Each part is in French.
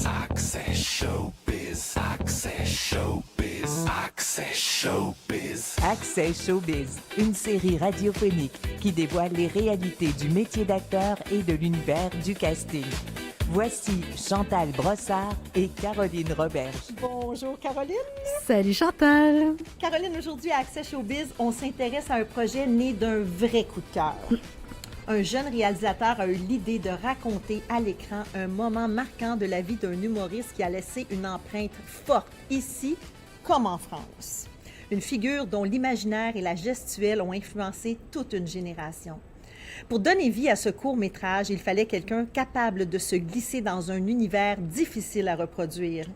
Access Showbiz. Access Showbiz. Access Showbiz. Access Showbiz, une série radiophonique qui dévoile les réalités du métier d'acteur et de l'univers du casting. Voici Chantal Brossard et Caroline Roberge. Bonjour Caroline. Salut Chantal. Caroline, aujourd'hui à Access Showbiz, on s'intéresse à un projet né d'un vrai coup de cœur. Un jeune réalisateur a eu l'idée de raconter à l'écran un moment marquant de la vie d'un humoriste qui a laissé une empreinte forte ici comme en France. Une figure dont l'imaginaire et la gestuelle ont influencé toute une génération. Pour donner vie à ce court-métrage, il fallait quelqu'un capable de se glisser dans un univers difficile à reproduire.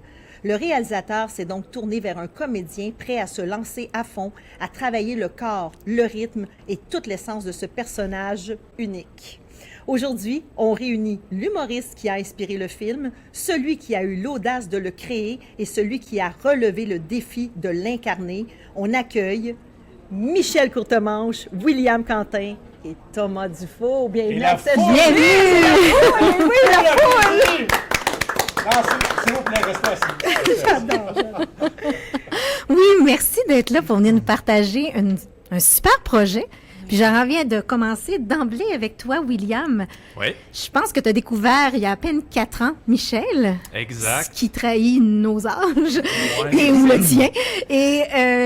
Le réalisateur s'est donc tourné vers un comédien prêt à se lancer à fond, à travailler le corps, le rythme et toute l'essence de ce personnage unique. Aujourd'hui, on réunit l'humoriste qui a inspiré le film, celui qui a eu l'audace de le créer et celui qui a relevé le défi de l'incarner. On accueille Michel Courtemanche, William Quentin et Thomas Dufault. Bienvenue à cette Bienvenue! Oui, la foule! Non, s'il vous plaît, restez assis. J'adore. Oui, merci d'être là pour venir nous partager un super projet. Puis j'en reviens de commencer d'emblée avec toi, William. Oui, Je pense que tu as découvert il y a à peine 4 ans Michel. exact. Ce qui trahit nos âges Ouais. et ou le tien. Et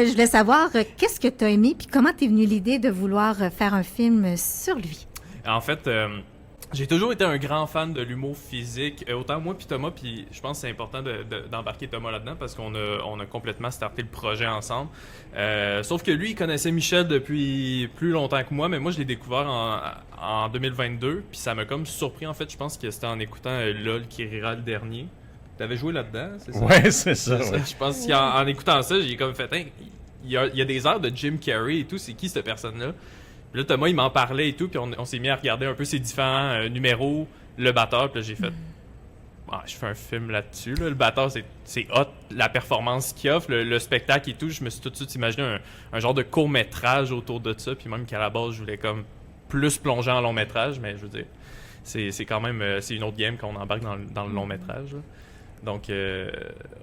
je voulais savoir qu'est-ce que tu as aimé puis comment t'es venue l'idée de vouloir faire un film sur lui. En fait, j'ai toujours été un grand fan de l'humour physique, autant moi puis Thomas, puis je pense que c'est important d'embarquer Thomas là-dedans parce qu'on a complètement starté le projet ensemble. Sauf que lui, il connaissait Michel depuis plus longtemps que moi, mais moi, je l'ai découvert en 2022, puis ça m'a comme surpris, en fait. Je pense que c'était en écoutant LOL qui rira le dernier. T'avais joué là-dedans, c'est ça? Ouais, c'est ça. C'est ça. Ouais. Je pense qu'en écoutant ça, j'ai comme fait, hein, il y a des airs de Jim Carrey et tout, c'est qui cette personne-là? Puis là, Thomas, il m'en parlait et tout, puis on s'est mis à regarder un peu ses différents numéros, le batteur, puis là, j'ai fait, je fais un film là-dessus, là. Le batteur, c'est hot, la performance qu'il offre, le spectacle et tout, je me suis tout de suite imaginé un genre de court-métrage autour de ça, puis même qu'à la base, je voulais comme plus plonger en long-métrage, mais je veux dire, c'est quand même, c'est une autre game qu'on embarque dans le long-métrage, là. Donc,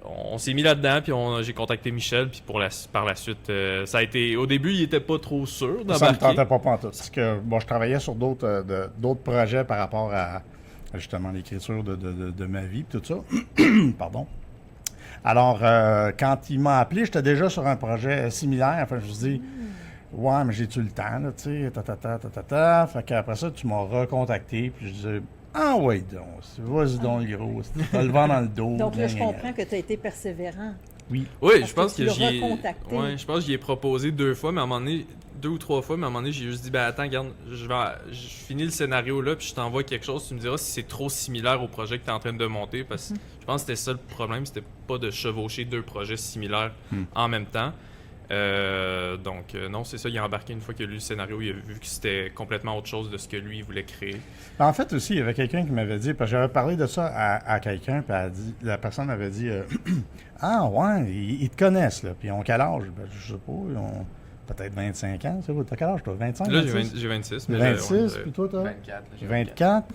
on s'est mis là-dedans, puis j'ai contacté Michel, puis par la suite, ça a été... Au début, il était pas trop sûr d'embarquer. Ça me tentait pas pantoute. Parce que, bon, je travaillais sur d'autres projets par rapport à, justement, l'écriture de ma vie, puis tout ça. Pardon. Alors, quand il m'a appelé, j'étais déjà sur un projet similaire. Enfin, je me suis dit, ouais, mais j'ai-tu le temps, là, tu sais, Fait qu'après ça, tu m'as recontacté, puis je disais, ah ouais, donc, vas-y donc, le gros, t'as le vent dans le dos. Donc là, je comprends que tu as été persévérant. Oui. Oui, Parce je pense que que tu l'as j'y recontacté. ouais, je pense que j'y ai proposé 2 fois, mais à un moment donné, 2 ou 3 fois, mais à un moment donné, j'ai juste dit, ben attends, regarde, je finis le scénario là, puis je t'envoie quelque chose, tu me diras si c'est trop similaire au projet que tu es en train de monter, parce que je pense que c'était ça le problème, c'était pas de chevaucher 2 projets similaires en même temps. Donc, non, c'est ça, il a embarqué une fois qu'il a lu le scénario, il a vu que c'était complètement autre chose de ce que lui il voulait créer. En fait, aussi, il y avait quelqu'un qui m'avait dit, parce que j'avais parlé de ça à quelqu'un, puis la personne avait dit ah ouais, ils te connaissent, là. Puis ils ont quel âge? Ben, je sais pas, ils ont peut-être 25 ans, c'est quoi? T'as quel âge, toi? 25? Là, 26? j'ai 26. Mais 26, puis toi, t'as? 24. là, j'ai 24.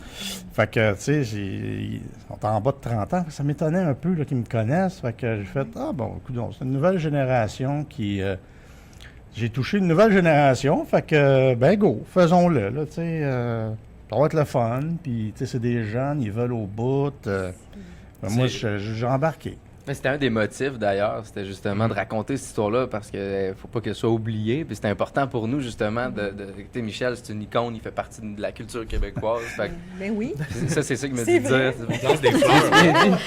Fait que, tu sais, ils sont en bas de 30 ans. Ça m'étonnait un peu là, qu'ils me connaissent. Fait que j'ai fait, ah bon, écoute, c'est une nouvelle génération qui... j'ai touché une nouvelle génération. Fait que, ben go, faisons-le, là, tu sais. Ça va être le fun. Puis, tu sais, c'est des jeunes, ils veulent au bout. Ben, moi, j'ai embarqué. Mais c'était un des motifs d'ailleurs, c'était justement de raconter cette histoire-là parce que faut pas qu'elle soit oubliée. Puis c'était important pour nous justement de tu sais, Michel, c'est une icône, il fait partie de la culture québécoise. Fait que Mais oui. ça, c'est ça qu'il me C'est dit de vrai. dire. lance des fleurs.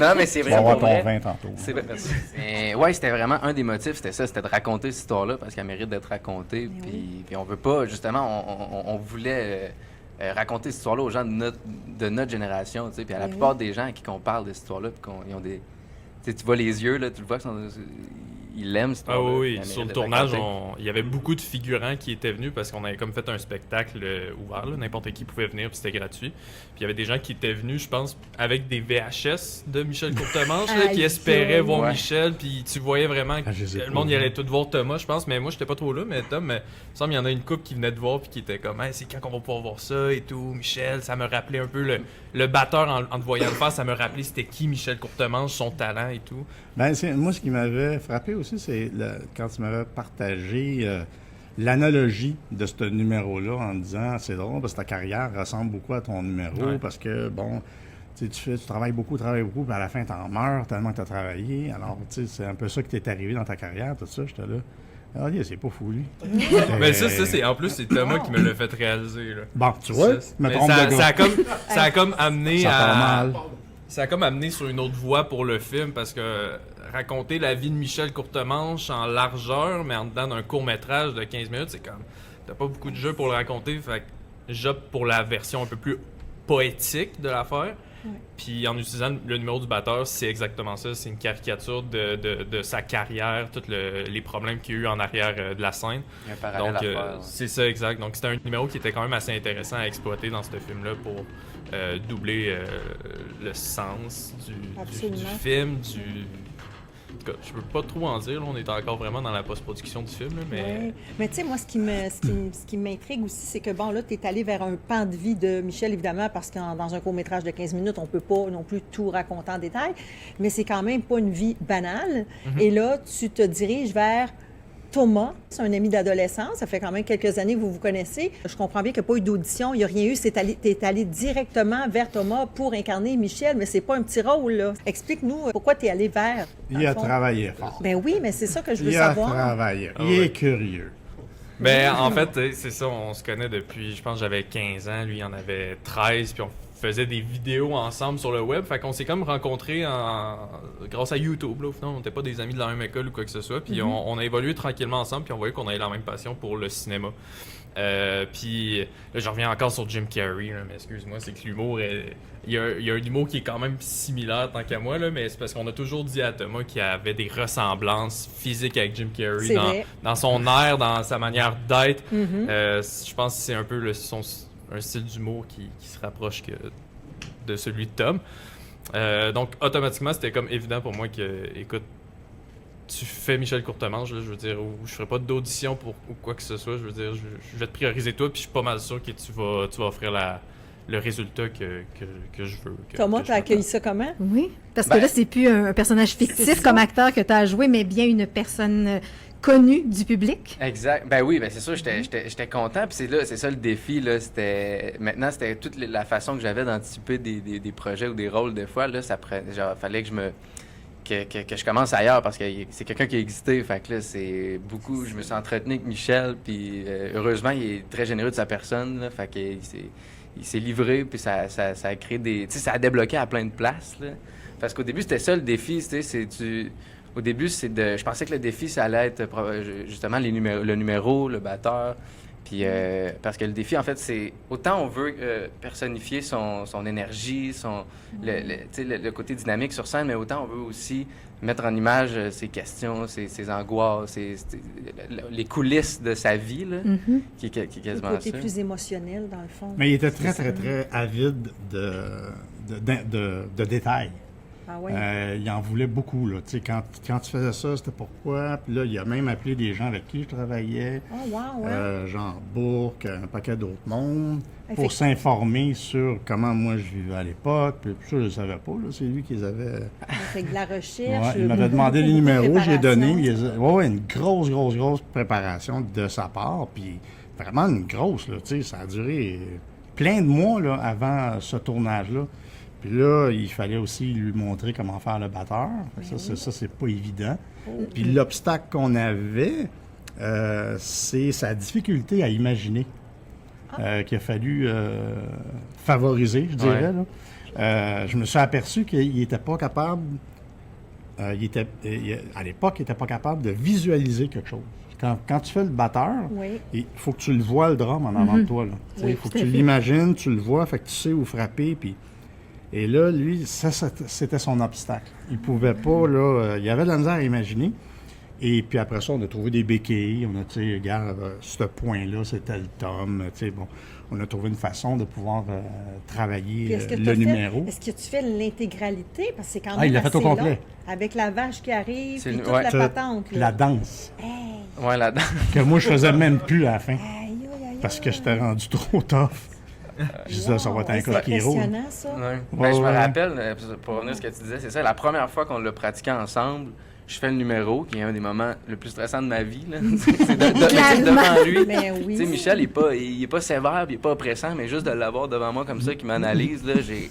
Non, mais c'est Tu vrai. vas avoir pour ton vrai. vin tantôt. C'est vrai, merci. Mais ouais, c'était vraiment un des motifs, c'était ça, c'était de raconter cette histoire-là parce qu'elle mérite d'être racontée. Mais Puis on veut pas, justement, on voulait raconter cette histoire-là aux gens de notre génération, tu sais. Puis à la Mais plupart oui. des gens à qui on parle de cette histoire-là, puis ils ont des... Tu sais, tu vois les yeux, là, tu le vois, il aime cette Ah histoire-là. oui, Il oui. en Sur est le de tournage, raconter. il y avait beaucoup de figurants qui étaient venus parce qu'on avait comme fait un spectacle ouvert, là. N'importe qui pouvait venir, puis c'était gratuit. Puis il y avait des gens qui étaient venus, je pense, avec des VHS de Michel Courtemanche, là, qui Aïe, espéraient aïe. voir Ouais. Michel, puis tu voyais vraiment que Ah, je les ai le pas monde y vus. allait tout voir Thomas, je pense, mais moi j'étais pas trop là, mais Tom, il me semble qu'il y en a une couple qui venait de voir, puis qui était comme, hey, c'est quand qu'on va pouvoir voir ça et tout, Michel, ça me rappelait un peu le batteur en te voyant le faire, ça me rappelait c'était qui Michel Courtemanche, son talent et tout. Ben, moi, ce qui m'avait frappé aussi, c'est quand tu m'avais partagé l'analogie de ce numéro-là en disant, c'est drôle parce que ta carrière ressemble beaucoup à ton numéro Ouais. parce que, bon, tu travailles beaucoup, puis à la fin, t'en meurs tellement que tu as travaillé. Alors, tu sais, c'est un peu ça qui t'est arrivé dans ta carrière, tout ça, j'étais là. Ah, c'est pas fou, lui. Mais ça, en plus, c'est Thomas qui me l'a fait réaliser, là. Bon, tu vois, Ça, je me mais trompe ça, de gars. ça a comme amené Ça part à. mal. Ça a comme amené sur une autre voie pour le film parce que raconter la vie de Michel Courtemanche en largeur, mais en dedans d'un court-métrage de 15 minutes, c'est comme. T'as pas beaucoup de jeux pour le raconter, fait que j'opte pour la version un peu plus poétique de l'affaire. Puis en utilisant le numéro du batteur, c'est exactement ça. C'est une caricature de sa carrière, tous les problèmes qu'il y a eu en arrière de la scène. Il y a un parallèle Donc, à faire. Ouais. c'est ça, exact. Donc, c'était un numéro qui était quand même assez intéressant à exploiter dans ce film-là pour doubler le sens du Absolument. film, En tout cas, je peux pas trop en dire, là. On est encore vraiment dans la post-production du film, là, mais... Ouais. Mais tu sais, moi, ce qui m'intrigue aussi, c'est que, bon, là, tu es allé vers un pan de vie de Michel, évidemment, parce que dans un court-métrage de 15 minutes, on peut pas non plus tout raconter en détail, mais c'est quand même pas une vie banale. Et là, tu te diriges vers Thomas, c'est un ami d'adolescence, ça fait quand même quelques années que vous vous connaissez. Je comprends bien qu'il n'y a pas eu d'audition, il n'y a rien eu, tu es allé directement vers Thomas pour incarner Michel, mais c'est pas un petit rôle, là. Explique-nous pourquoi tu es allé vers. dans Il le a fond. travaillé fort. Ben oui, mais c'est ça que je veux Il a savoir. travaillé. Ah Il ouais. est curieux. Ben, en fait, c'est ça, on se connaît depuis, je pense que j'avais 15 ans, lui il en avait 13, puis on faisait des vidéos ensemble sur le web, fait qu'on s'est comme rencontrés grâce à YouTube, là, au final, on n'était pas des amis de la même école ou quoi que ce soit, puis on a évolué tranquillement ensemble, puis on voyait qu'on avait la même passion pour le cinéma. Puis là, je reviens encore sur Jim Carrey, là, mais excuse-moi, c'est que l'humour il y a un humour qui est quand même similaire tant qu'à moi, là, mais c'est parce qu'on a toujours dit à Thomas qu'il y avait des ressemblances physiques avec Jim Carrey C'est vrai. dans son air, dans sa manière d'être. Je pense que c'est un peu un style d'humour qui se rapproche de celui de Tom. Donc automatiquement, c'était comme évident pour moi que, écoute, tu fais Michel Courtemanche, là, je veux dire, ou je ferai pas d'audition ou quoi que ce soit, je veux dire, je vais te prioriser toi, puis je suis pas mal sûr que tu vas offrir le résultat que je veux. Thomas, que tu as accueilli ça comment? Oui, parce que Ben- là, c'est plus un personnage C'est fictif ça. comme acteur que tu as à jouer, mais bien une personne connue du public. Exact. Ben oui, ben c'est sûr, j'étais content. Puis c'est ça le défi, là. Maintenant, c'était toute la façon que j'avais d'anticiper des projets ou des rôles, des fois, là, fallait que je commence ailleurs parce que c'est quelqu'un qui a existé. Fait que là, c'est beaucoup. Je me suis entretenu avec Michel, puis heureusement, il est très généreux de sa personne, là. Fait qu'il s'est livré, puis ça a créé des. Tu sais, ça a débloqué à plein de places, là. Parce qu'au début, c'était ça le défi, tu sais, au début, je pensais que le défi, ça allait être justement le numéro, le batteur. Puis, parce que le défi, en fait, c'est autant on veut personnifier son énergie, le côté dynamique sur scène, mais autant on veut aussi mettre en image ses questions, ses angoisses, les coulisses de sa vie, là, qui est Le quasiment côté ça. plus émotionnel, dans le fond. Mais il était très, très, très avide de détails. Ah oui? Il en voulait beaucoup. Là. Tu sais, quand tu faisais ça, c'était pourquoi. Puis là, il a même appelé des gens avec qui je travaillais, Oh, wow, ouais. genre Bourque, un paquet d'autres mondes, Fait pour que- s'informer sur comment moi je vivais à l'époque. Puis ça, je ne savais pas. Là. C'est lui qui les avait. Fait que de la recherche. Ouais, il m'avait demandé les beaucoup de numéros, j'ai donné. préparation. Ouais, une grosse préparation de sa part. Puis vraiment une grosse, là, tu sais, ça a duré plein de mois là, avant ce tournage-là. Puis là, il fallait aussi lui montrer comment faire le batteur. Fait que ça, c'est pas évident. Puis l'obstacle qu'on avait, c'est sa difficulté à imaginer. Qu'il a fallu favoriser, je dirais. Ouais. Là. Je me suis aperçu qu'il n'était pas capable, à l'époque, il n'était pas capable de visualiser quelque chose. Quand tu fais le batteur, Oui. il faut que tu le vois, le drum, en avant de toi. Il Oui, faut que tout à tu fait. l'imagines, tu le vois, fait que tu sais où frapper. Et là, lui, c'était son obstacle. Il pouvait pas, là, il avait de la misère à imaginer. Et puis après ça, on a trouvé des béquilles. On a, tu sais, regarde, ce point-là, c'était le tome. Tu sais, bon, on a trouvé une façon de pouvoir travailler Puis est-ce que le t'as fait- numéro. Est-ce que tu fais l'intégralité? Parce que c'est quand même Ah, il l'a fait au assez complet. long, avec la vache qui arrive, C'est puis une- toute ouais. la Ça, patente. Là. La danse. Hey, Ouais, là-dedans. Que moi, je faisais même plus à la fin. aïe, aïe, aïe, Parce que aïe. j'étais rendu trop tough. Je disais, ça va être un Wow, cas qui C'est roule. impressionnant, ça. Ouais. Ouais, Ben, je me ouais. rappelle, pour revenir à ce que tu disais, c'est ça, la première fois qu'on l'a pratiqué ensemble, je fais le numéro, qui est un des moments le plus stressants de ma vie. Là. C'est devant lui. Mais oui. Tu sais, Michel, il est pas sévère, puis il est pas oppressant, mais juste de l'avoir devant moi comme ça, qui m'analyse, là, j'ai...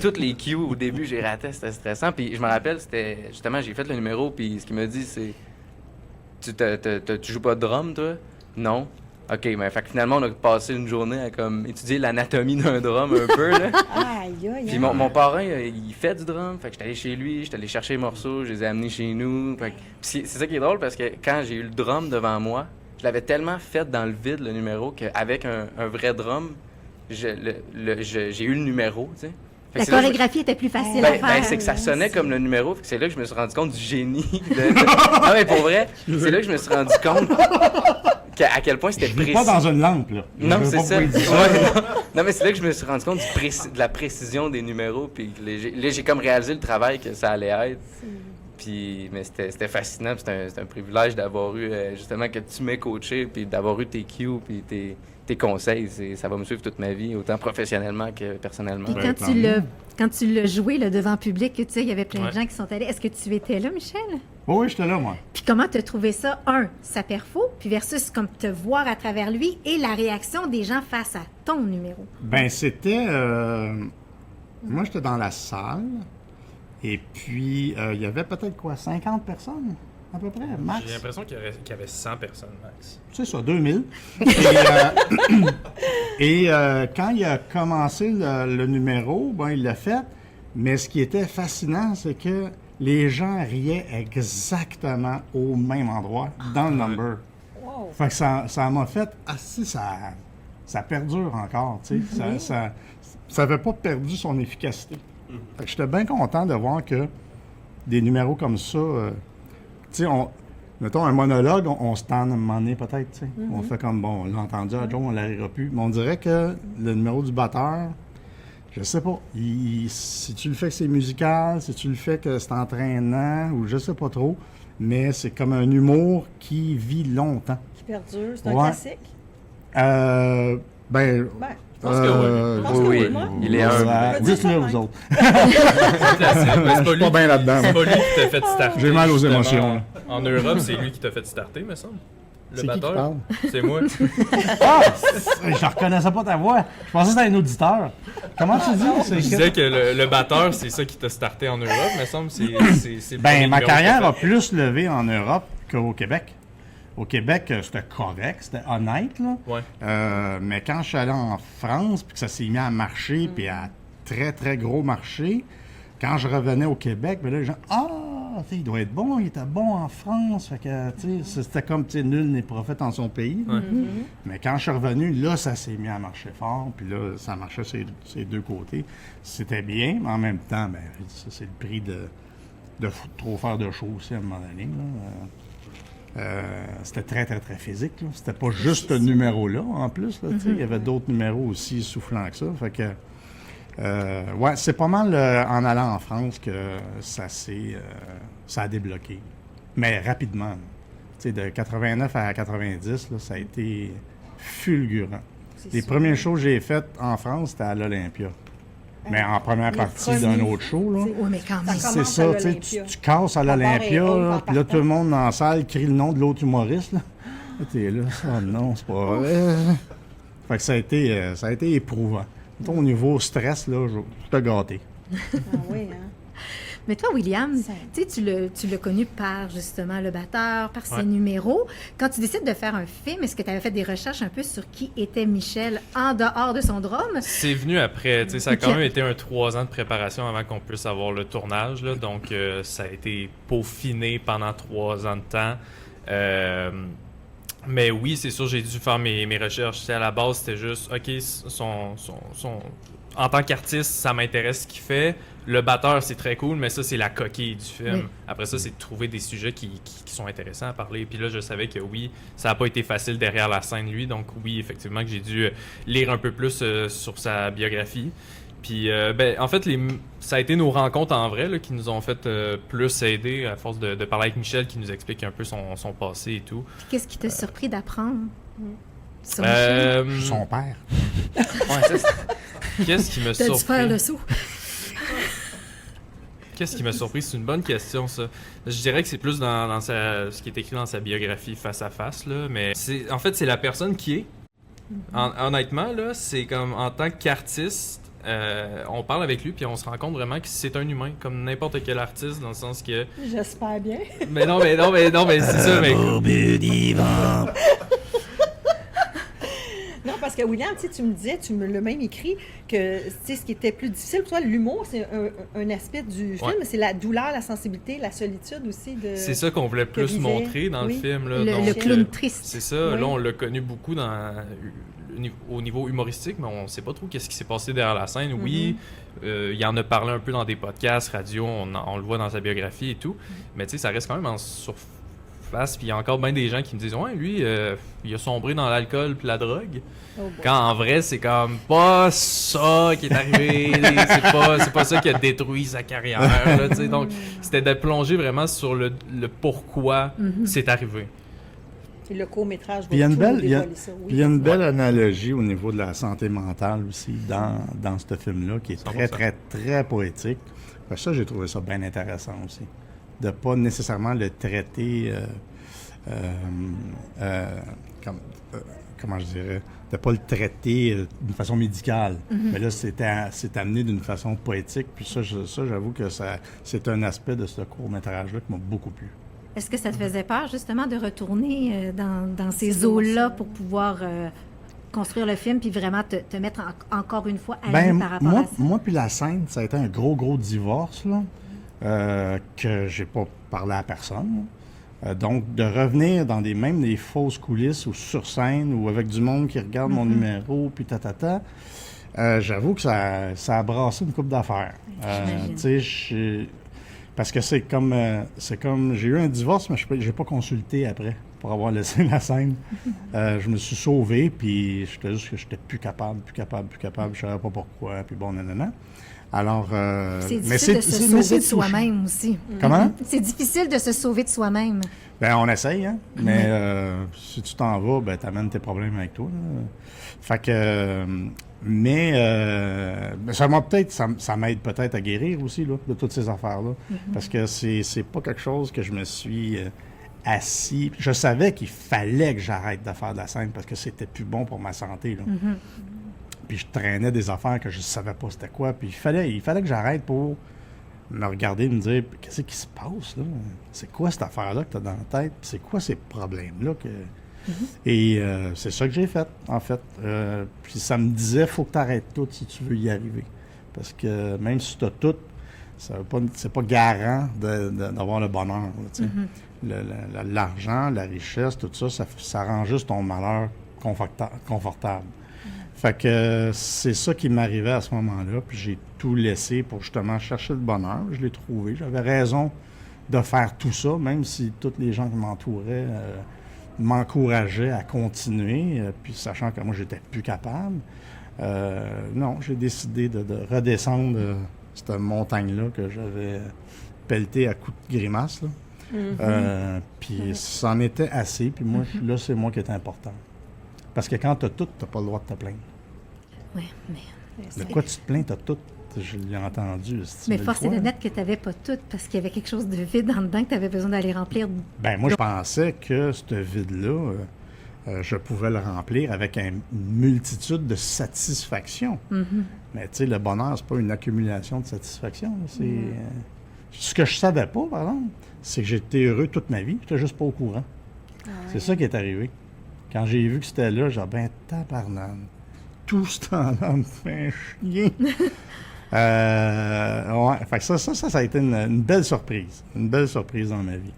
Toutes les cues, au début, j'ai raté, c'était stressant. Puis je me rappelle, c'était... Justement, j'ai fait le numéro, puis ce qu'il m'a dit, c'est... Tu joues pas de drum, toi? Non. OK, mais fait que finalement, on a passé une journée à comme étudier l'anatomie d'un drum un peu, là. Aïe, aïe, Puis aïe. mon parrain, il fait du drum. Fait que j'étais allé chez lui, j'étais allé chercher les morceaux, je les ai amenés chez nous. Fait que... Puis c'est ça qui est drôle parce que quand j'ai eu le drum devant moi, je l'avais tellement fait dans le vide, le numéro, qu'avec un vrai drum, j'ai eu le numéro, tu sais. Fait La que c'est là que je me- chorégraphie était plus facile à Ben, faire. c'est que ça sonnait comme le numéro, fait que c'est là que je me suis rendu compte du génie. Non, mais pour vrai, c'est là que je me suis rendu compte à quel point c'était Je vis précis. pas dans une lampe, là. Je Non, veux c'est pas ça. vous dire Ouais, non, mais c'est là que je me suis rendu compte de la précision des numéros. Puis là, j'ai comme réalisé le travail que ça allait être. Puis, mais c'était fascinant. Puis c'est un privilège d'avoir eu, justement, que tu m'aies coaché, puis d'avoir eu tes cues, puis tes conseils. Ça va me suivre toute ma vie, autant professionnellement que personnellement. Puis Ben, quand tu l'as joué là, devant public, tu sais, il y avait plein Ouais. de gens qui sont allés. Est-ce que tu étais là, Michel? Oh, oui, j'étais là, moi. Puis comment tu as trouvé ça, sa perfo, puis versus comme te voir à travers lui et la réaction des gens face à ton numéro? Ben, c'était... Moi, j'étais dans la salle. Et puis, il y avait peut-être, 50 personnes, à peu près, max. J'ai l'impression qu'il y avait 100 personnes max. C'est ça, 2000. Et quand il a commencé le numéro, ben, il l'a fait. Mais ce qui était fascinant, c'est que les gens riaient exactement au même endroit, dans le number. Wow. Fait que ça m'a fait... Ah si, ça perdure encore, tu sais. Ça n'avait pas perdu son efficacité. Fait que j'étais bien content de voir que des numéros comme ça... tu sais, mettons un monologue, on se tend à un moment donné peut-être, tu sais. On fait comme, bon, on l'a entendu à Joe, on ne l'arrivera plus. Mais on dirait que le numéro du batteur, je sais pas, si tu le fais que c'est musical, si tu le fais que c'est entraînant, ou je sais pas trop, mais c'est comme un humour qui vit longtemps. Qui perdure. C'est un Ouais. classique. Ben... Ben, Je pense que oui. Je pense que Oui, oui, oui. moi. Il est humble. Ouais. Dites-le, vous autres. C'est Je suis pas bien là-dedans. C'est moi. pas lui qui t'a fait starter. J'ai mal aux justement. émotions, là. En Europe, c'est lui qui t'a fait starter, me semble. Le C'est qui batteur. parle? C'est moi. Ah! Je reconnaissais pas ta voix. Je pensais que c'était un auditeur. Comment tu dis? Je disais que le batteur, c'est ça qui t'a starté en Europe, me semble. C'est le Ben, premier ma numéro carrière que a t'as fait. plus levé en Europe qu'au Québec. Au Québec, c'était correct, c'était honnête, là. Ouais. Mais quand je suis allé en France, puis que ça s'est mis à marcher, puis à très, très gros marché, quand je revenais au Québec, ben là, les gens, tu sais, il doit être bon, il était bon en France. Fait que, tu sais, c'était comme, tu sais, nul n'est prophète en son pays. Ouais. Mais quand je suis revenu, là, ça s'est mis à marcher fort, puis là, ça marchait ces deux côtés. C'était bien, mais en même temps, ben, ça, c'est le prix de trop faire de show aussi à un moment donné, là. C'était très, très, très physique. Là. C'était pas juste ce numéro-là, en plus. Là, tu sais. Il y avait d'autres numéros aussi soufflants que ça. Fait que, ouais, c'est pas mal en allant en France que ça a débloqué. Mais rapidement. Tu sais, de 89 à 90, là, ça a été fulgurant. Les premiers shows que j'ai faits en France, c'était à l'Olympia. Mais en première Les partie premiers. d'un autre show, là. Oui, mais quand même. Ça C'est commence ça, à tu sais, l'Olympia. tu casses à La barre l'Olympia, est haute là, en puis là, partant. tout le monde dans la salle crie le nom de l'autre humoriste, là. Là, t'es là, oh non, c'est pas vrai. Fait que ça a été éprouvant. Mettons, au niveau stress, là, je t'ai gâté. Ah oui, hein. Mais toi, William, Ça- tu sais, tu l'as connu par justement le batteur, par ses Ouais. numéros. Quand tu décides de faire un film, est-ce que tu avais fait des recherches un peu sur qui était Michel en dehors de son drum? C'est venu après. Tu sais, ça a quand Ok. même été 3 ans de préparation avant qu'on puisse avoir le tournage. Là, donc, ça a été peaufiné pendant 3 ans de temps. Mais oui, c'est sûr, j'ai dû faire mes recherches. Tu sais, à la base, c'était juste, OK, en tant qu'artiste, ça m'intéresse ce qu'il fait. Le batteur, c'est très cool, mais ça, c'est la coquille du film. Oui. Après ça, c'est de trouver des sujets qui sont intéressants à parler. Puis là, je savais que oui, ça n'a pas été facile derrière la scène, lui. Donc oui, effectivement, que j'ai dû lire un peu plus sur sa biographie. Puis, en fait, ça a été nos rencontres en vrai là, qui nous ont fait plus aider à force de parler avec Michel, qui nous explique un peu son passé et tout. Puis qu'est-ce qui t'a surpris d'apprendre sur Michel? Son père. Ouais, ça, Qu'est-ce qui m'a T'as dû surpris? faire le saut. Qu'est-ce qui m'a surpris? C'est une bonne question, ça. Je dirais que c'est plus dans ce qui est écrit dans sa biographie face à face, là. Mais en fait, c'est la personne qui est. Honnêtement, là, c'est comme en tant qu'artiste, on parle avec lui puis on se rend compte vraiment que c'est un humain, comme n'importe quel artiste, dans le sens que. J'espère bien. Mais non, mais c'est ça, mais. Non, parce que William, tu me disais, tu me l'as même écrit, que ce qui était plus difficile pour toi, l'humour, c'est un aspect du film, Ouais. c'est la douleur, la sensibilité, la solitude aussi. C'est ça qu'on voulait plus vivait. montrer dans Oui. le film. Là. Le Donc, clown triste. C'est ça. Oui. Là, on l'a connu beaucoup au niveau humoristique, mais on sait pas trop qu'est-ce qui s'est passé derrière la scène. Oui, il en a parlé un peu dans des podcasts, radio, on le voit dans sa biographie et tout. Mais tu sais, ça reste quand même en surface. Puis il y a encore bien des gens qui me disent « Ouais, lui, il a sombré dans l'alcool puis la drogue. Oh boy. » Quand en vrai, c'est comme pas ça qui est arrivé. c'est pas ça qui a détruit sa carrière. Là, tu sais. Donc, c'était de plonger vraiment sur le pourquoi c'est arrivé. Et le court-métrage va Puis il y a une tout belle, nous il y a- dévoiler ça. Oui. puis il y a une belle analogie au niveau de la santé mentale aussi dans ce film-là, qui est très, 100%. très, très poétique. Fait que ça, j'ai trouvé ça bien intéressant aussi. De pas nécessairement le traiter comment je dirais, de pas le traiter d'une façon médicale. Mais là, c'est amené d'une façon poétique. Puis ça, j'avoue que c'est un aspect de ce court-métrage-là qui m'a beaucoup plu. Est-ce que ça te faisait peur, justement, de retourner dans ces eaux-là pour pouvoir construire le film puis vraiment te mettre encore une fois à nu par rapport à ça? Moi puis la scène, ça a été un gros divorce, là, que j'ai pas parlé à personne. Donc, de revenir dans même des fausses coulisses ou sur scène ou avec du monde qui regarde mon numéro, puis j'avoue que ça a brassé une couple d'affaires. J'imagine. Tu sais, parce que c'est comme j'ai eu un divorce, mais j'ai pas consulté après pour avoir laissé la scène. Je me suis sauvé, puis j'étais juste que j'étais plus capable. Je savais pas pourquoi, puis bon, nanana. Alors, C'est mais difficile de se mais sauver c'est de soi-même aussi. Comment? C'est difficile de se sauver de soi-même. Ben, on essaye, hein. Mais si tu t'en vas, ben, t'amènes tes problèmes avec toi, là. Fait que... mais ça m'aide peut-être à guérir aussi, là, de toutes ces affaires-là. Parce que c'est pas quelque chose que je me suis assis... Je savais qu'il fallait que j'arrête de faire de la scène parce que c'était plus bon pour ma santé, là. Puis je traînais des affaires que je savais pas c'était quoi. Puis il fallait que j'arrête pour me regarder et me dire qu'est-ce qui se passe là? C'est quoi cette affaire-là que tu as dans la tête? Puis c'est quoi ces problèmes-là que. Et c'est ça que j'ai fait, en fait. Puis ça me disait faut que tu arrêtes tout si tu veux y arriver. Parce que même si tu as tout, c'est pas garant d'avoir le bonheur. Là, tu sais. L'argent, la richesse, tout ça, ça rend juste ton malheur confortable. Fait que c'est ça qui m'arrivait à ce moment-là, puis j'ai tout laissé pour justement chercher le bonheur. Je l'ai trouvé. J'avais raison de faire tout ça, même si tous les gens qui m'entouraient m'encourageaient à continuer, puis sachant que moi, j'étais plus capable. Non, j'ai décidé de redescendre cette montagne-là que j'avais pelletée à coups de grimace. Puis c'en était assez, puis moi, là, c'est moi qui est important. Parce que quand t'as tout, t'as pas le droit de te plaindre. Oui, mais... De quoi tu te plains, t'as tout. Je l'ai entendu. Mais force est d'admettre que tu n'avais pas tout parce qu'il y avait quelque chose de vide en dedans que tu avais besoin d'aller remplir. Ben moi, je pensais que ce vide-là, je pouvais le remplir avec une multitude de satisfactions. Mais tu sais, le bonheur, c'est pas une accumulation de satisfaction. C'est ce que je savais pas, par exemple, c'est que j'étais heureux toute ma vie. J'étais juste pas au courant. C'est ça qui est arrivé. Quand j'ai vu que c'était là, j'ai dit, ben, tabarnane. Tout ce temps-là me fait chier. Ouais, fait que ça a été une belle surprise. Une belle surprise dans ma vie.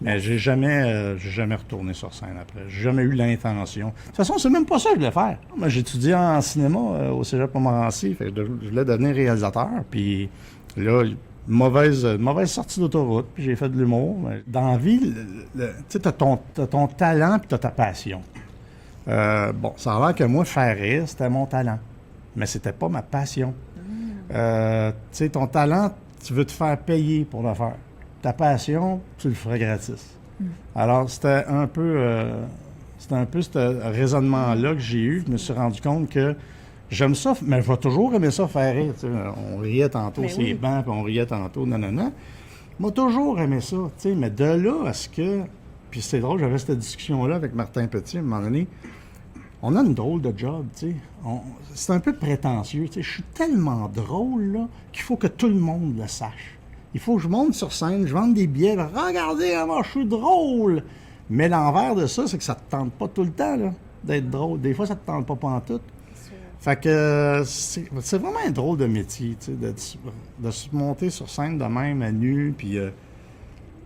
Mais j'ai jamais retourné sur scène après. J'ai jamais eu l'intention. De toute façon, c'est même pas ça que je voulais faire. Moi, j'étudiais en cinéma au Cégep Montmorency. Fait que je voulais devenir réalisateur. Puis là, mauvaise sortie d'autoroute. Puis j'ai fait de l'humour. Mais dans la vie, tu sais, t'as ton talent puis t'as ta passion. Bon, ça a l'air que moi, faire rire, c'était mon talent. Mais c'était pas ma passion. Tu sais, ton talent, tu veux te faire payer pour le faire. Ta passion, tu le ferais gratis. Alors, c'était un peu ce raisonnement-là que j'ai eu. Je me suis rendu compte que j'aime ça, mais je vais toujours aimer ça faire rire. Tu sais, on riait tantôt, Mais c'est oui. bancs, puis on riait tantôt, non. Moi, toujours aimé ça, tu sais, mais de là à ce que... Puis c'est drôle, j'avais cette discussion-là avec Martin Petit, à un moment donné. On a une drôle de job, tu sais. C'est un peu prétentieux, tu sais. Je suis tellement drôle, là, qu'il faut que tout le monde le sache. Il faut que je monte sur scène, je vende des billets, regardez comment je suis drôle! Mais l'envers de ça, c'est que ça te tente pas tout le temps, là, d'être drôle. Des fois, ça te tente pas pantoute. Fait que c'est vraiment un drôle de métier, tu sais, de se monter sur scène de même à nu, puis...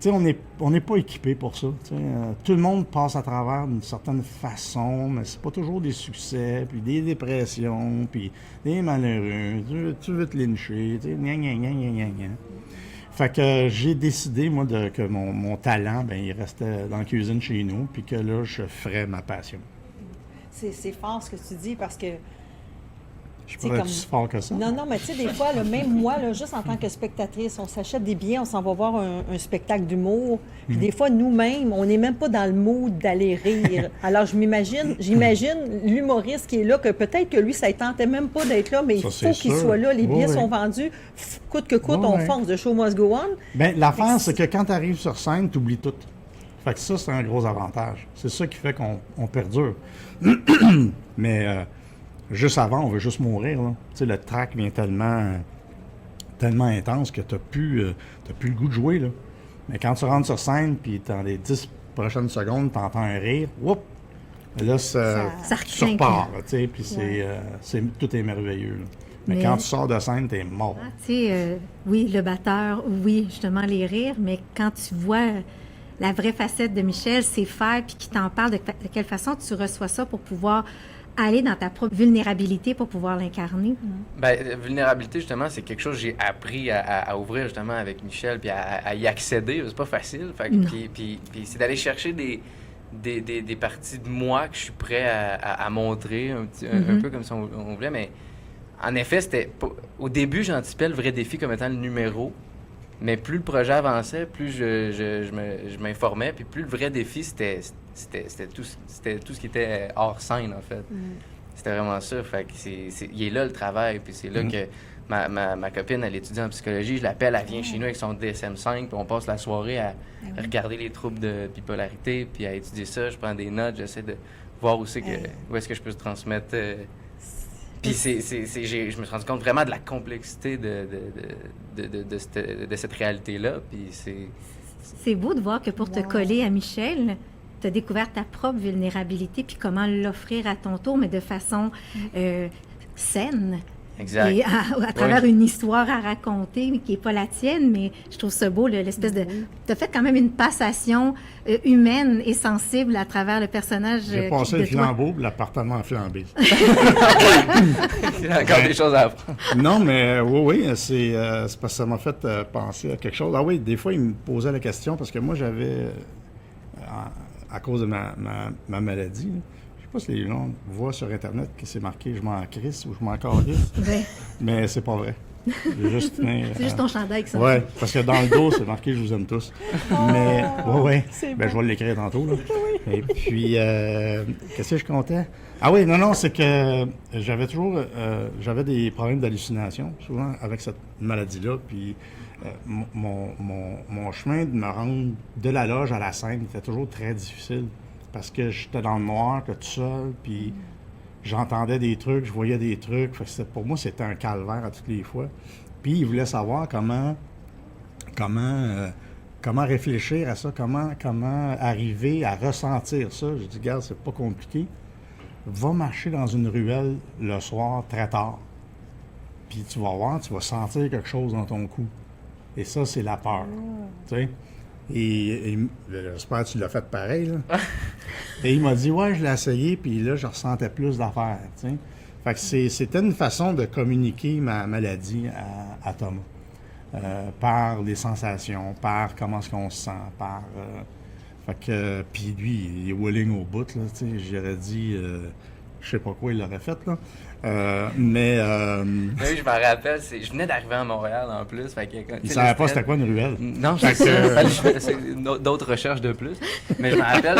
tu sais, on n'est pas équipé pour ça. Tu sais. Tout le monde passe à travers d'une certaine façon, mais c'est pas toujours des succès, puis des dépressions, puis des malheureux. Tu veux te lyncher, tu sais, gna, gna, gna, gna, gna, gna. Fait que j'ai décidé, moi, que mon talent, ben il restait dans la cuisine chez nous, puis que là, je ferais ma passion. C'est fort ce que tu dis parce que... Je suis C'est pas comme- si fort que ça. Non, mais tu sais, des fois, là, même moi, là, juste en tant que spectatrice, on s'achète des billets, on s'en va voir un spectacle d'humour. Puis des fois, nous-mêmes, on n'est même pas dans le mood d'aller rire. Alors, j'imagine l'humoriste qui est là, que peut-être que lui, ça ne tentait même pas d'être là, mais il Ça, faut c'est qu'il sûr. soit là. Les billets Oui, sont oui. vendus. Coûte que coûte, Oui, on oui. fonce. The show must go on. Bien, l'affaire, c'est que quand tu arrives sur scène, tu oublies tout. Fait que ça, c'est un gros avantage. C'est ça qui fait qu'on perdure. Mais juste avant, on veut juste mourir. Là. Tu sais, le track vient tellement intense que tu n'as plus le goût de jouer. Là. Mais quand tu rentres sur scène, puis dans les 10 prochaines secondes, tu entends un rire, whoop! Là, Ça tu requinque, repars. là. Là, tu sais, puis tout est merveilleux. Là. Mais Mais- quand tu sors de scène, tu es mort. Ah, tu sais, oui, le batteur, oui, justement, les rires, mais quand tu vois la vraie facette de Michel, c'est faire, puis qui t'en parle, de quelle façon tu reçois ça pour pouvoir aller dans ta propre vulnérabilité pour pouvoir l'incarner. Ben, vulnérabilité, justement, c'est quelque chose que j'ai appris à ouvrir, justement, avec Michel, puis à y accéder. C'est pas facile. Fait que- Non. puis c'est d'aller chercher des parties de moi que je suis prêt à montrer, un peu comme si on voulait. Mais en effet, au début, j'anticipais le vrai défi comme étant le numéro. Mais plus le projet avançait, plus je m'informais, puis plus le vrai défi, c'était tout ce qui était hors scène, en fait. C'était vraiment ça. Fait que il est là le travail, puis c'est là que ma copine, elle étudie en psychologie, je l'appelle, elle vient chez nous avec son DSM-5, puis on passe la soirée à regarder les troubles de bipolarité, puis à étudier ça, je prends des notes, j'essaie de voir aussi où est-ce que je peux se transmettre... Puis je me suis rendu compte vraiment de la complexité de cette réalité-là. Puis C'est beau de voir que pour te coller à Michel, tu as découvert ta propre vulnérabilité, puis comment l'offrir à ton tour, mais de façon saine. exact. Et à travers une histoire à raconter, mais qui n'est pas la tienne, mais je trouve ça beau, l'espèce de... Tu as fait quand même une passation humaine et sensible à travers le personnage J'ai passé de le toi. flambeau, puis l'appartement a flambé. Il y a encore des choses à apprendre. Non, mais oui, c'est parce que ça m'a fait penser à quelque chose. Ah oui, des fois, il me posait la question, parce que moi, j'avais, à cause de ma maladie, là, je sais pas si les gens voient sur Internet que c'est marqué « je m'en crisse » ou « je m'en calisse Ouais. », mais c'est pas vrai. J'ai juste tenu, C'est juste ton chandail que ça. Oui, parce que dans le dos, c'est marqué « je vous aime tous ». Mais, oui, ben, je vais l'écrire tantôt. Là. Et puis, qu'est-ce que je comptais? Ah oui, non, c'est que j'avais toujours j'avais des problèmes d'hallucination, souvent, avec cette maladie-là. Puis, mon chemin de me rendre de la loge à la scène était toujours très difficile. Parce que j'étais dans le noir, tout seul, puis j'entendais des trucs, je voyais des trucs. Fait que pour moi, c'était un calvaire à toutes les fois. Puis il voulait savoir comment réfléchir à ça, comment arriver à ressentir ça. J'ai dit, regarde, c'est pas compliqué. Va marcher dans une ruelle le soir très tard. Puis tu vas voir, tu vas sentir quelque chose dans ton cou. Et ça, c'est la peur. Tu sais? Et j'espère que tu l'as fait pareil, là. Et il m'a dit, ouais, je l'ai essayé, puis là, je ressentais plus d'affaires, tu sais. Fait que c'était une façon de communiquer ma maladie à Thomas. Par les sensations, par comment est-ce qu'on se sent, par... fait que... Puis lui, il est willing au bout, là, tu sais. J'aurais dit... je sais pas quoi il aurait fait, là. Mais Oui, je me rappelle, je venais d'arriver à Montréal en plus. Fait que, il savait pas c'était quoi une ruelle. Non, je sais. C'est d'autres recherches de plus. Mais je me rappelle.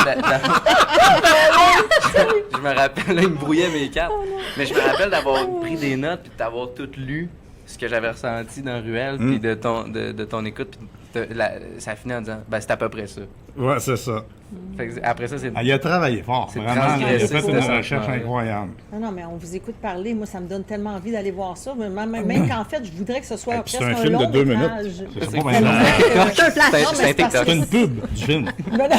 Je me rappelle, là, il me brouillait mes cartes. Mais je me rappelle d'avoir pris des notes puis d'avoir tout lu ce que j'avais ressenti dans Ruelle, puis de ton écoute. Puis ça finit en disant, ben, c'est à peu près ça. Ouais, c'est ça. Fait que après ça, c'est. Il a travaillé fort, C'est vraiment. Il a fait transgressif, une ça. recherche Ouais. incroyable. Non, mais on vous écoute parler. Moi, ça me donne tellement envie d'aller voir ça. Même qu'en fait, je voudrais que ce soit Et puis presque c'est un un film de long 2 métrage. minutes. C'est C'est pas cool. mal. C'est un TikTok. C'est une pub du film. Mais non.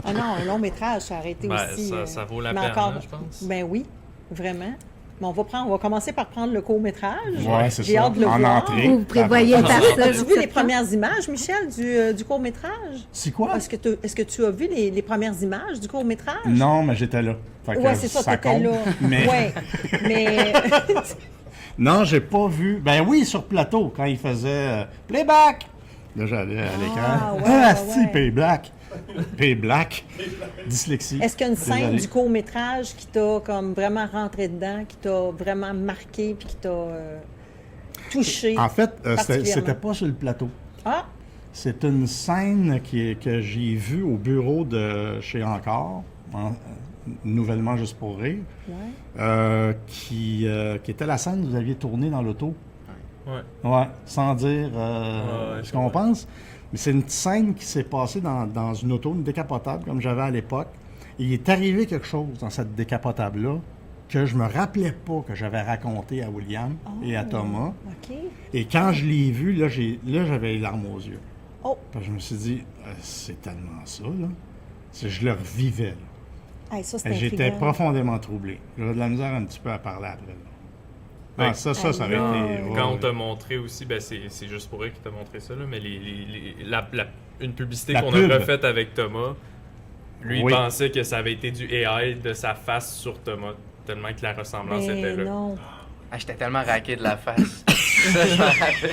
Ah non, un long métrage, ça aurait été Ben, aussi. ça vaut la mais peine, encore, hein, je pense. Ben oui, vraiment. Mais on va commencer par prendre le court-métrage. Ouais, c'est J'ai ça. hâte de le En voir. entrée. Vous prévoyez Ah, faire ça. As-tu vu les premières images, Michel, du court-métrage? C'est quoi? Est-ce que tu as vu les premières images du court-métrage? Non, mais j'étais là. Fait que Ouais, c'est ça, t'étais compte. là. Mais Ouais, mais... non, j'ai pas vu. Ben oui, sur plateau, quand il faisait playback. Là, j'allais à l'écran. ouais, Si, ouais. payback. Payback. Dyslexie. Est-ce qu'il y a une scène Désolé. du court-métrage qui t'a comme vraiment rentré dedans, qui t'a vraiment marqué, puis qui t'a touché? En fait, particulièrement? c'était pas sur le plateau. Ah! C'est une scène que j'ai vue au bureau de chez Encore, nouvellement juste pour rire, qui était la scène que vous aviez tournée dans l'auto. Ouais. Ouais, sans dire Ouais, ce qu'on pense. Mais c'est une scène qui s'est passée dans une auto, une décapotable, comme j'avais à l'époque. Et il est arrivé quelque chose dans cette décapotable-là que je me rappelais pas que j'avais raconté à William et à Thomas. OK. Et quand je l'ai vu, là, j'avais les larmes aux yeux. Oh! Puis je me suis dit, c'est tellement ça, là. Je le revivais, là. Hey, ça, c'est J'étais intriguant. profondément troublé. J'avais de la misère un petit peu à parler après, là. Ben, Ah, ça avait été... Quand, ouais, quand on ouais. t'a montré aussi, ben c'est juste pour eux qui t'a montré ça, là, mais une publicité La qu'on pub. a refaite avec Thomas, lui, Oui. il pensait que ça avait été du AI de sa face sur Thomas, tellement que la ressemblance était Mais là. non. Ah, j'étais tellement raqué de la face. Ça, je m'en rappelle.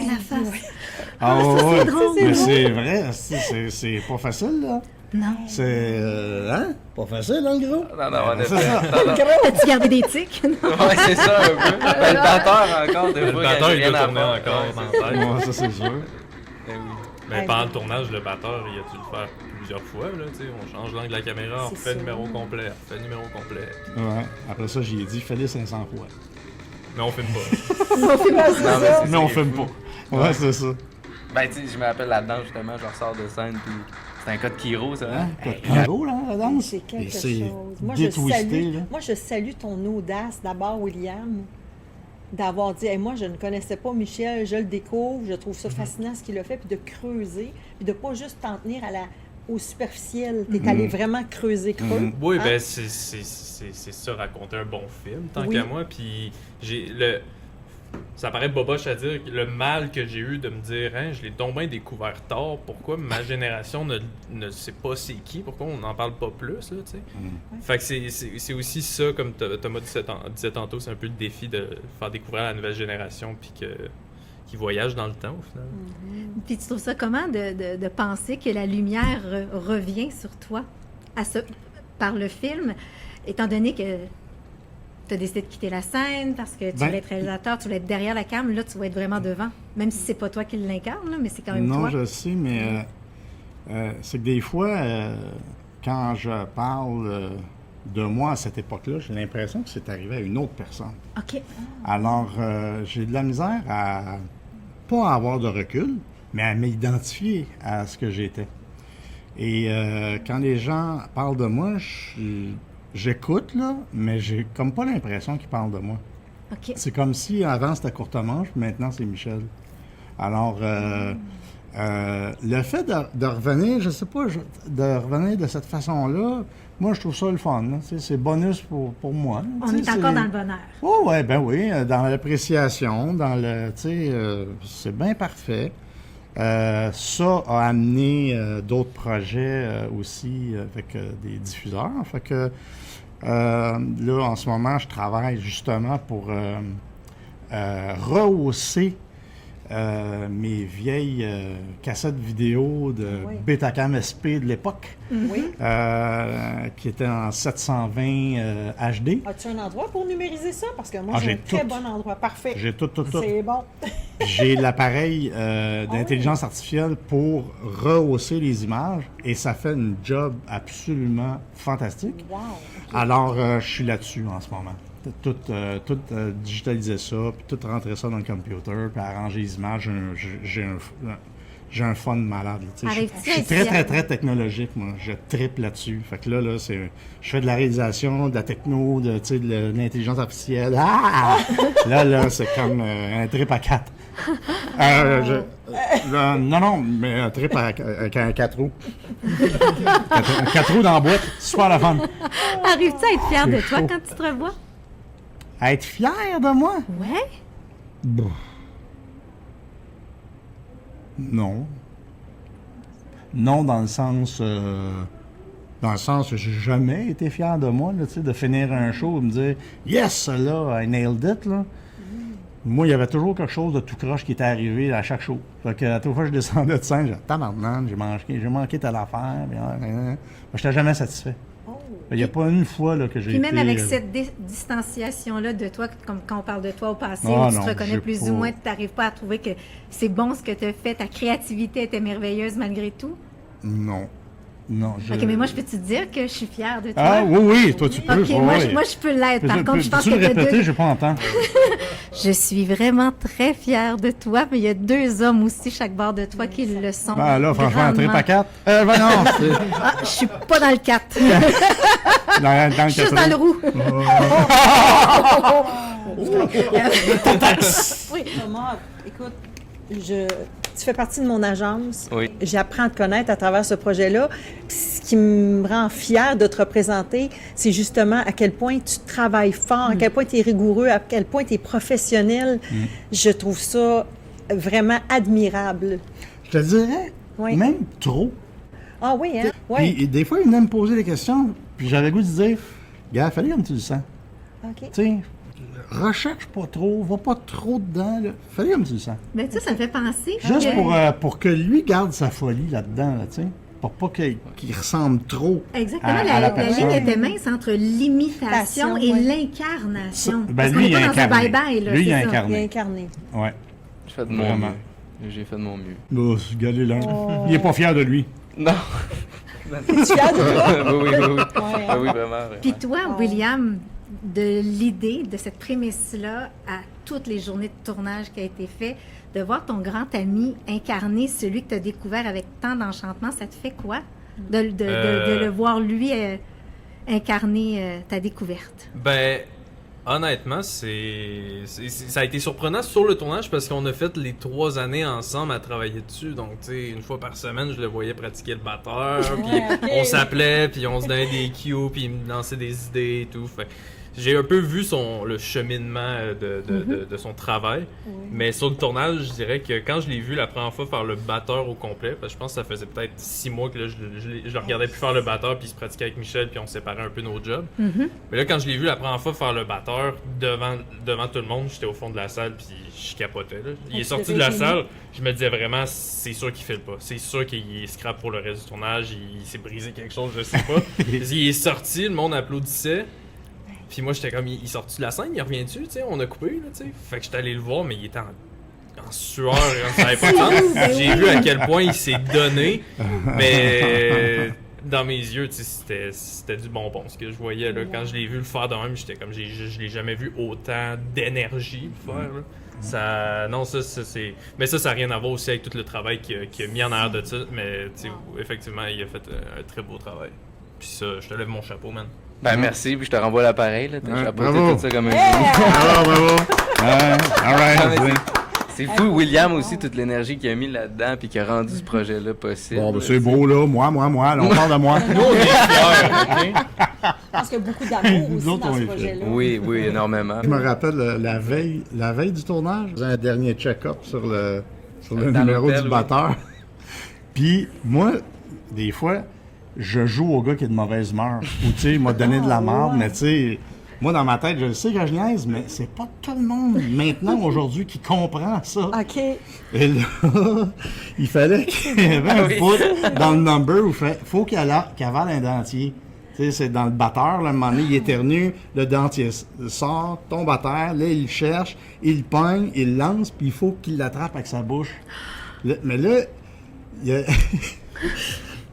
La face. Ah ouais, drôle. mais c'est vrai, c'est pas facile, là. Non. C'est, hein? Pas facile, en gros. Non, non, en C'est effet. ça. Non, non. As-tu gardé des tics? Ouais, c'est ça un peu. Ben, le batteur encore, des Le fois. batteur, quand j'ai il rien doit à tourner faire. encore Ouais, dans c'est la ça. tête. Ouais, ça, c'est sûr. Ben oui. Mais Ouais. pendant le tournage, le batteur, il a dû le faire plusieurs fois, là, tu sais. On change l'angle de la caméra, on C'est refait ça. le numéro complet, on refait le numéro complet. Ouais. Après ça, j'ai dit, fais-les 500 fois. Mais on filme pas. Non, mais c'est Mais on ça, filme il est pas. fou. Ouais, c'est ça. Ben, tu sais, je me rappelle là-dedans, justement, je ressors de scène, puis c'est un cas de Kiro, ça, hein? Kiro, là, la danse? C'est quelque Et c'est chose. détwisté, là. Moi, je salue ton audace d'abord, William, d'avoir dit hey, moi, je ne connaissais pas Michel, je le découvre, je trouve ça fascinant ce qu'il a fait, puis de creuser, puis de pas juste t'en tenir au superficiel. Tu es allé vraiment creuser creux. Oui, Hein? ben c'est ça, raconter un bon film, tant Oui. qu'à moi. Puis ça paraît boboche à dire, le mal que j'ai eu de me dire, hein, je l'ai donc bien découvert tard, pourquoi ma génération ne sait pas c'est qui, pourquoi on n'en parle pas plus, là, tu sais. Fait que c'est aussi ça, comme Thomas disait tantôt, c'est un peu le défi de faire découvrir à la nouvelle génération, puis qui voyage dans le temps, au final. Puis tu trouves ça comment de penser que la lumière revient sur toi par le film, étant donné que tu as décidé de quitter la scène parce que tu Ben, voulais être réalisateur, tu voulais être derrière la cam, là tu vas être vraiment devant, même si c'est pas toi qui l'incarne, là, mais c'est quand même Non, toi. je sais, mais c'est que des fois, quand je parle de moi à cette époque-là, j'ai l'impression que c'est arrivé à une autre personne. OK. Alors, j'ai de la misère à pas avoir de recul, mais à m'identifier à ce que j'étais. Et quand les gens parlent de moi, j'écoute, là, mais j'ai comme pas l'impression qu'ils parlent de moi. OK. C'est comme si avant c'était Courtemanche, puis maintenant c'est Michel. Alors, le fait de revenir, je sais pas, de revenir de cette façon-là, moi je trouve ça le fun. Là, tu sais, c'est bonus pour moi. Là, On tu est sais, encore c'est- dans le bonheur. Oh, ouais, ben oui, dans l'appréciation, dans le. Tu sais, c'est bien parfait. Ça a amené d'autres projets aussi avec des diffuseurs. Fait que là, en ce moment, je travaille justement pour rehausser mes vieilles cassettes vidéo de Oui. Betacam SP de l'époque, Oui. qui étaient en 720 HD. As-tu un endroit pour numériser ça? Parce que moi, Ah, j'ai j'ai un très tout. bon endroit. Parfait. J'ai tout. C'est bon. J'ai l'appareil d'intelligence artificielle pour rehausser les images et ça fait une job absolument fantastique. Wow. Alors, je suis là-dessus en ce moment. Tout digitaliser ça, puis tout rentrer ça dans le computer, puis arranger les images. J'ai un fun malade. Là, tu sais. Arrives-tu Je suis à très, être très, fier? très technologique, moi. Je tripe là-dessus. Fait que là, je fais de la réalisation, de la techno, tu sais, de l'intelligence artificielle. Ah! Là, c'est comme un trip à 4. Non, mais un trip avec un 4 roues. Un 4 roues dans la boîte, super la fun. Arrives-tu à être fier de C'est toi chaud. quand tu te revois? À être fier de moi? Ouais. Bon. Non. Non, dans le sens que j'ai jamais été fier de moi, là, tu sais, de finir un show et me dire « Yes, là, I nailed it », là. Moi, il y avait toujours quelque chose de tout croche qui était arrivé à chaque show. Fait que à toute fois que je descendais de scène, j'ai dit « Tabarnak, j'ai manqué telle affaire. » Je n'étais jamais satisfait. Il n'y a pas une fois là, que j'ai Puis même été, avec cette distanciation-là de toi, comme quand on parle de toi au passé, Ah où tu non, te reconnais j'ai plus pas- ou moins, tu n'arrives pas à trouver que c'est bon ce que tu as fait, ta créativité était merveilleuse malgré tout. Non. Non. OK, mais moi, je peux te dire que je suis fière de toi? Ah, oui, toi, tu peux. OK, oui, moi, oui. moi, je peux l'être. Par contre, je pense Peux-tu qu'il le y a répéter? deux... Je n'ai pas entendu. Je suis vraiment très fière de toi, mais il y a deux hommes aussi, chaque bord de toi, qui le sont. Ben là, franchement, un trip grandement. à 4. Ben non, c'est Ah, je suis pas dans le 4. dans le Je suis juste dans le roux. Oui. Thomas, écoute, tu fais partie de mon agence. Oui. J'apprends à te connaître à travers ce projet-là. Puis ce qui me rend fière de te représenter, c'est justement à quel point tu travailles fort, à quel point tu es rigoureux, à quel point tu es professionnel. Je trouve ça vraiment admirable. Je te dirais, Oui. même trop. Ah oui, hein? Oui. Puis des fois, il venait me poser des questions, puis j'avais le goût de dire, gars, fallait comme tu le sens. OK. Tu sais, recherche pas trop, va pas trop dedans, là. Fallait comme tu le sens. Mais tu sais, ça me fait penser. Juste que- pour que lui garde sa folie là-dedans, là, tu sais. Pour pas qu'il ressemble trop Exactement, à la la ligne personne. était mince entre l'imitation et oui. l'incarnation. Ben, Parce qu'on lui, n'est il a pas dans un incarné. bye-bye, là, Lui, il c'est a ça. incarné. Bien incarné. Ouais. J'ai fait de mon Vraiment. mieux. J'ai fait de mon mieux. Oh, regardez là. Il est pas fier de lui. Non. Es-tu fier de toi? oui. Ouais. Ah oui, vraiment. Puis toi, William, de l'idée, de cette prémisse-là, à toutes les journées de tournage qui a été fait, de voir ton grand ami incarner celui que tu as découvert avec tant d'enchantement, ça te fait quoi? De le voir, lui, incarner ta découverte. Ben, honnêtement, ça a été surprenant sur le tournage parce qu'on a fait les 3 années ensemble à travailler dessus. Donc, tu sais, une fois par semaine, je le voyais pratiquer le batteur, puis ok. on s'appelait, puis on se donnait des cues, puis il me lançait des idées et tout. Fait j'ai un peu vu le cheminement de son travail. Mais sur le tournage, je dirais que quand je l'ai vu la première fois faire le batteur au complet, parce que je pense que ça faisait peut-être 6 mois que là, je le regardais plus faire le batteur, puis il se pratiquait avec Michel, puis on séparait un peu nos jobs. Mais là, quand je l'ai vu la première fois faire le batteur devant tout le monde, j'étais au fond de la salle, puis je capotais. Là. Il est sorti de la salle, je me disais vraiment, c'est sûr qu'il file pas. C'est sûr qu'il est scrap pour le reste du tournage, il s'est brisé quelque chose, je sais pas. Il est sorti, le monde applaudissait. Puis moi, j'étais comme, il sort-tu de la scène? Il revient-tu? Tu sais, on a coupé, là, tu sais. Fait que j'étais allé le voir, mais il était en sueur, ça avait pas de sens. J'ai vu à quel point il s'est donné, mais dans mes yeux, tu sais, c'était du bonbon, ce que je voyais, là. Quand je l'ai vu le faire de même, j'étais comme, je l'ai jamais vu autant d'énergie le faire, là. Mais ça n'a rien à voir aussi avec tout le travail qu'il a mis en arrière de ça, mais, tu sais, effectivement, il a fait un très beau travail. Puis ça, je te lève mon chapeau, man. Ben merci, puis je te renvoie l'appareil. Là. T'as chapeauté bravo. tout ça comme un Bravo. All right. C'est fou, William aussi, toute l'énergie qu'il a mis là-dedans puis qui a rendu ce projet-là possible. Bon, ben, c'est beau, là. Moi. Là, on parle de moi. Nous, on est fiers, OK? Je pense qu'il y a beaucoup d'amour aussi Nous autres, dans on ce est projet-là. Oui, énormément. Je me rappelle la veille du tournage, je faisais un dernier check-up sur sur le Dans numéro l'hôtel, du oui. batteur. Puis moi, des fois, je joue au gars qui est de mauvaise humeur. Ou tu sais, il m'a donné de la merde, mais tu sais, moi dans ma tête, je le sais que je niaise, mais c'est pas tout le monde maintenant, aujourd'hui, qui comprend ça. OK. Et là, il fallait qu'il y avait un oui. bout dans le number où il faut qu'il avale un dentier. Tu sais, c'est dans le batteur, là, à un moment donné, il éternue, le dentier sort, tombe à terre, là, il le cherche, il le pogne, il le lance, puis il faut qu'il l'attrape avec sa bouche. Mais là, il,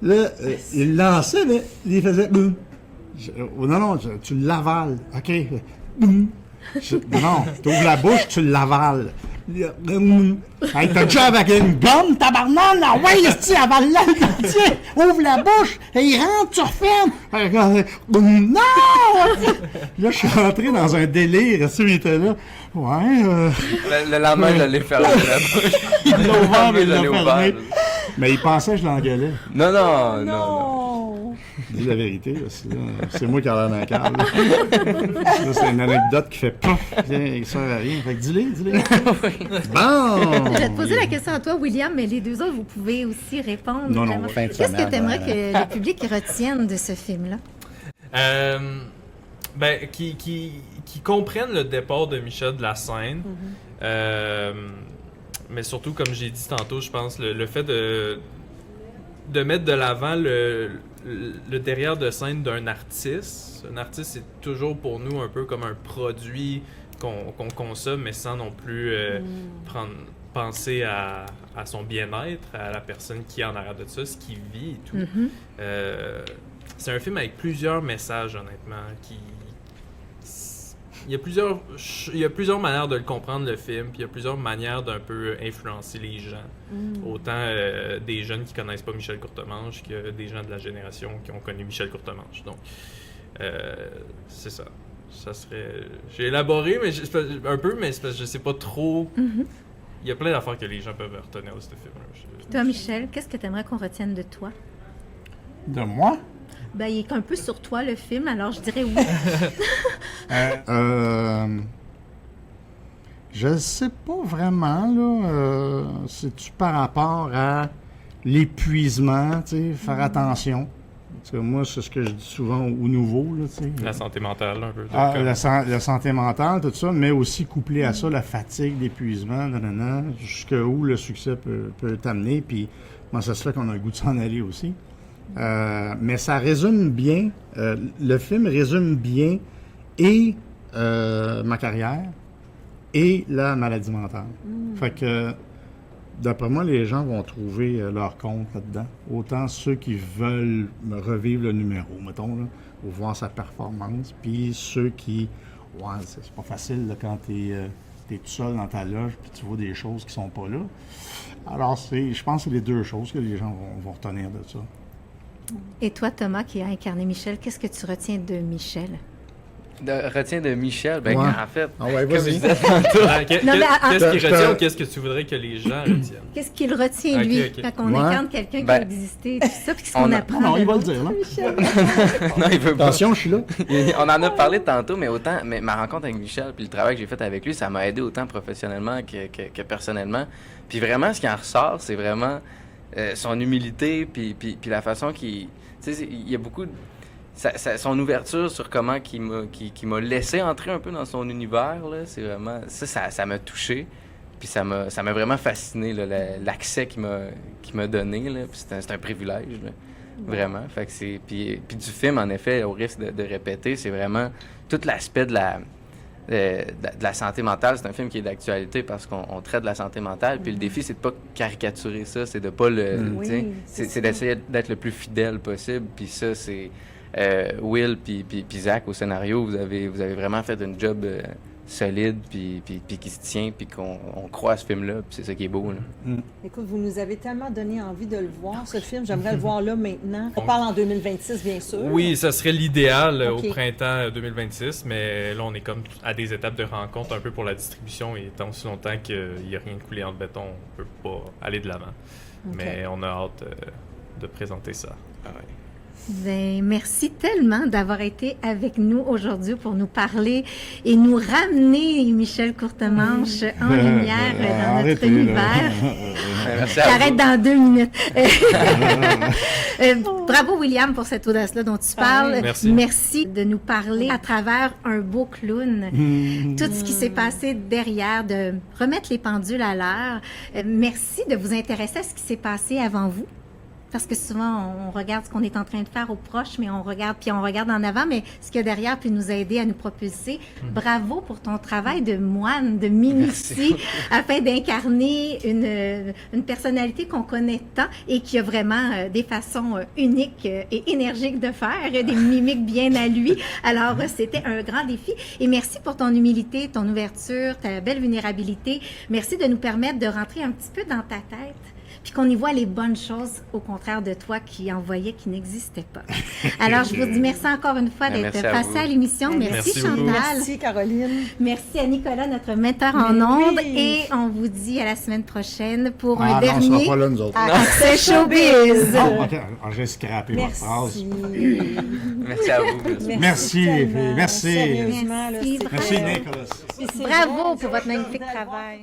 là, il le lançait, mais il faisait... non, tu l'avales. OK. Non, tu ouvres la bouche, tu l'avales. Hey, t'as déjà avec une gomme, tabarnak, là, ouais, esti, avale-la, le dentier, ouvre la bouche, et il rentre, tu refermes. Non! Là, je suis rentré dans un délire, esti, il était là. Ouais, Le lendemain, je l'ai fermé la bouche. il l'a ouvert, mais il Je l'a l'ai ouvert. fermé. Mais il pensait que je l'engueulais. Non. Non! Dis la vérité, là, c'est moi qui ai l'air d'un câble. Là, c'est une anecdote qui fait pouf, il sert à rien. Fait que dis-le. Bon! Je vais te poser la question à toi, William, mais les deux autres, vous pouvez aussi répondre. Non, vraiment. fin de Qu'est-ce semaine, que tu aimerais que le public retienne de ce film-là? Ben, qui comprennent le départ de Michel de la scène. Mais surtout, comme j'ai dit tantôt, je pense, le fait de mettre de l'avant le derrière de scène d'un artiste. Un artiste, c'est toujours pour nous un peu comme un produit qu'on consomme, mais sans non plus penser à son bien-être, à la personne qui est en arrière de ça, ce qu'il vit et tout. C'est un film avec plusieurs messages, honnêtement, il y a plusieurs manières de le comprendre, le film, puis il y a plusieurs manières d'un peu influencer les gens. Autant des jeunes qui connaissent pas Michel Courtemanche que des gens de la génération qui ont connu Michel Courtemanche. Donc, c'est ça. Ça serait... J'ai élaboré un peu, mais c'est parce que je sais pas trop... Il y a plein d'affaires que les gens peuvent retenir de ce film-là. Toi, Michel, qu'est-ce que tu aimerais qu'on retienne de toi? De moi? Ben, il est un peu sur toi, le film, alors je dirais oui. Je sais pas vraiment, là. C'est-tu par rapport à l'épuisement, tu sais, faire attention? Parce que moi, c'est ce que je dis souvent aux nouveaux, là, tu sais. La santé mentale, un peu. La santé mentale, tout ça, mais aussi couplé à ça, la fatigue, l'épuisement, jusqu'où le succès peut t'amener, puis moi, ça se fait qu'on a le goût de s'en aller aussi. Mais ça résume bien, le film résume bien et ma carrière et la maladie mentale. Fait que, d'après moi, les gens vont trouver leur compte là-dedans. Autant ceux qui veulent me revivre le numéro, mettons, là, ou voir sa performance, puis ceux qui... Ouais, c'est pas facile là, quand t'es tout seul dans ta loge, puis tu vois des choses qui sont pas là. Alors, je pense que c'est les deux choses que les gens vont retenir de ça. Et toi, Thomas, qui a incarné Michel, qu'est-ce que tu retiens de Michel? Retiens de Michel, ben Ouais. en fait, Ah ouais, comme je vas-y. disais tantôt, Non, mais Qu'est-ce qu'il je retient te- ou qu'est-ce que tu voudrais que les gens retiennent? Qu'est-ce qu'il retient, Ok, lui, ok. quand on Ouais. incarne quelqu'un qui Ben, a existé, tout ça, puis qu'on on a- apprend? Non, de il va le l'autre, dire, là. Michel. non, il veut pas. Attention, je suis là. On en a parlé tantôt, mais ma rencontre avec Michel puis le travail que j'ai fait avec lui, ça m'a aidé autant professionnellement que personnellement. Puis vraiment, ce qui en ressort, c'est vraiment son humilité puis la façon qu'il... Tu sais, il y a beaucoup... son ouverture sur comment qu'il m'a laissé entrer un peu dans son univers, là, c'est vraiment... Ça m'a touché. Puis ça m'a vraiment fasciné, là, l'accès qu'il m'a donné. Là, puis c'est un privilège, là, vraiment. Fait que c'est... Puis du film, en effet, au risque de répéter, c'est vraiment tout l'aspect de la santé mentale. C'est un film qui est d'actualité parce qu'on traite de la santé mentale. Puis le défi, c'est de pas caricaturer ça, c'est de pas le... Oui, tu sais, c'est c'est d'essayer d'être le plus fidèle possible. Puis ça, c'est... Will puis Zach, au scénario, vous avez vraiment fait un job solide puis qui se tient, puis qu'on croit à ce film-là. Puis c'est ça qui est beau, là. Écoute, vous nous avez tellement donné envie de le voir, ce film. J'aimerais le voir là maintenant. On parle en 2026, bien sûr. Oui, ça serait l'idéal Ok. au printemps 2026, mais là, on est comme à des étapes de rencontre un peu pour la distribution, et tant aussi longtemps qu'il n'y a rien de coulé en béton, on peut pas aller de l'avant. Ok. Mais on a hâte de présenter ça. Ah ouais. Ben, merci tellement d'avoir été avec nous aujourd'hui pour nous parler et nous ramener, Michel Courtemanche, en lumière dans notre Arrêtez, univers. Merci à J'arrête vous. dans 2 minutes. Bravo, William, pour cette audace-là dont tu parles. Merci. Merci de nous parler à travers un beau clown. Tout ce qui s'est passé derrière, de remettre les pendules à l'heure. Merci de vous intéresser à ce qui s'est passé avant vous. Parce que souvent, on regarde ce qu'on est en train de faire aux proches, mais on regarde en avant, mais ce qu'il y a derrière peut nous aider à nous propulser. Bravo pour ton travail de moine, de minutie, afin d'incarner une personnalité qu'on connaît tant et qui a vraiment des façons uniques et énergiques de faire, des mimiques bien à lui. Alors, c'était un grand défi. Et merci pour ton humilité, ton ouverture, ta belle vulnérabilité. Merci de nous permettre de rentrer un petit peu dans ta tête, puis qu'on y voit les bonnes choses, au contraire de toi qui en voyais qui n'existaient pas. Alors, je vous dis merci encore une fois d'être Merci à passé vous. à l'émission. Merci, Merci beaucoup. Chantal. Merci, Caroline. Merci à Nicolas, notre metteur en Mais ondes. oui. Et on vous dit à la semaine prochaine pour un Ah non, on dernier sera pas là, nous autres. Accès Showbiz. Oh, ok, j'ai scrappé votre phrase. Merci. Merci à vous. Merci, les tellement. filles. Merci. Sérieusement, là, Merci, c'est- Merci, Nicolas. Puis c'est Bravo vrai, pour votre magnifique d'avoir travail.